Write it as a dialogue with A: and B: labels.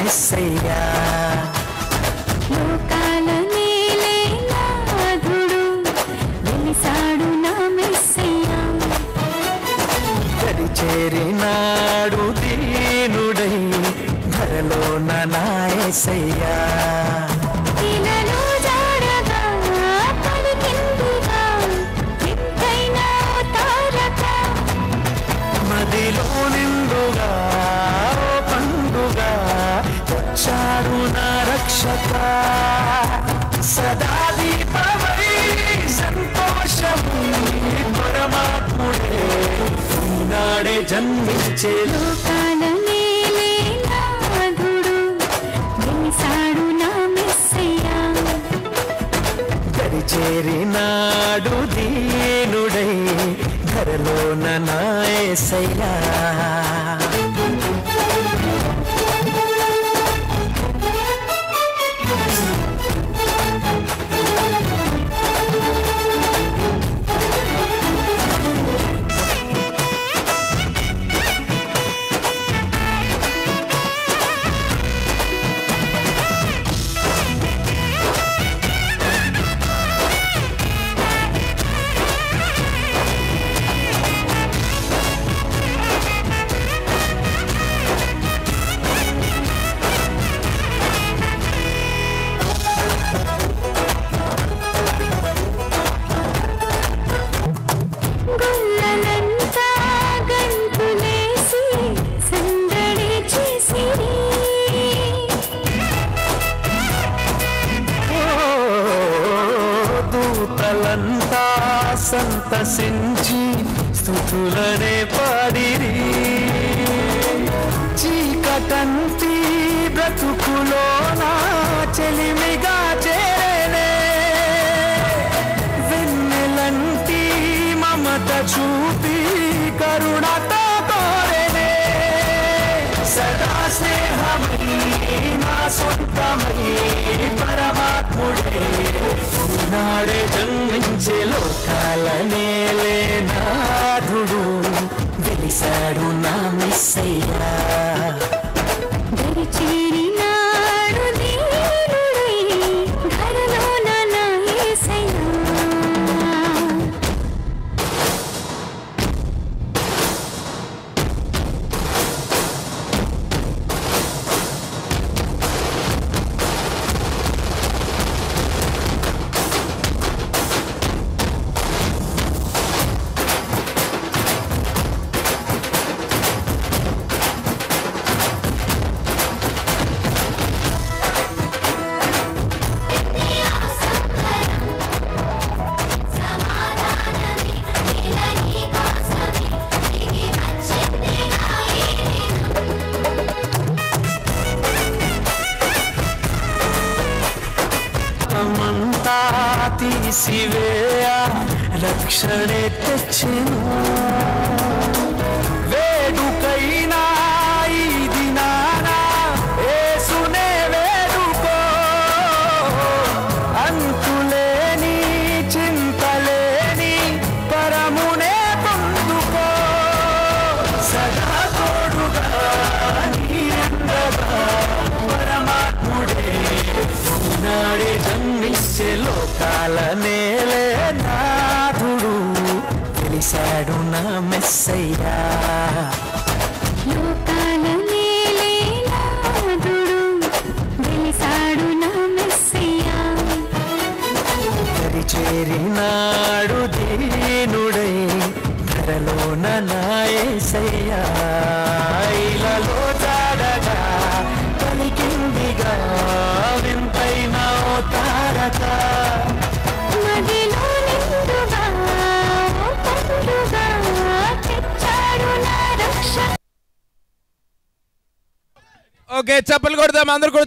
A: మెస్సయ్యా.
B: లోకాల నేలే నాథుడు వెలిసాడు నా మెస్సయ్యా.
A: దరి చేరినాడు దీనుడై ధరలోన నా యేసయ్యా.
B: ఇలలో జాడగా పలికిందిగా వింతైన తారక.
A: మదిలో నిండుగా పండుగా వచ్చాడు నా రక్షక. సదా దీపమై సంతోషము పరమాత్ముడే ఈనాడే జన్మించే.
B: లోకాల నేలే నాథుడు వెలిసాడు నా మెస్సయ్యా.
A: దరి చేరినాడు దీనుడై ధరలోన నా యేసయ్యా.
B: గుల్లలంతా గంతులేసి సందడి చేసిరి.
A: దూతలంతా సంతసించి స్తుతులనే పాడిరి. చీకటంతి బ్రతుకులోన చెలిమిగా చేరేనే. వెన్నెలంటి మమత చూపి కరుణతో కోరేనే. సదా స్నేహమై నా సొంతమై పరమాత్ముడే నాడే జన్మించే. లోకాల నేలే నాథుడు వెలిసాడు నా మెస్సయ్యా.
B: దరి చేరినాడు దీనుడై ధరలోన నా యేసయ్యా.
A: మంతా తీసివేయ రక్షణే తెచ్చెను. వేడుకైనా ఈ దినాన యేసునే వేడుకో. అంతులేని చింతలేని పరమునే పొందుకో. సదా తోడుగా నీ అండగా పరమాత్ముడే నాడే జన్మించే. లోకాల నేలే నాథుడు వెలిసాడు నా మెస్సయ్యా.
B: లోకాల నేలే నాథుడు వెలిసాడు నా మెస్సయ్యా.
A: దరి చేరినాడు దీనుడై ధరలోన నా యేసయ్యా. ఇలలో జాడగా పలికిందిగా వింతైన తారక.
B: మదిలో నిండుగా పండుగా తెచ్చాడు నా రక్ష.
C: ఓకే, చప్పలు కొడదాం అందరూ కూడా.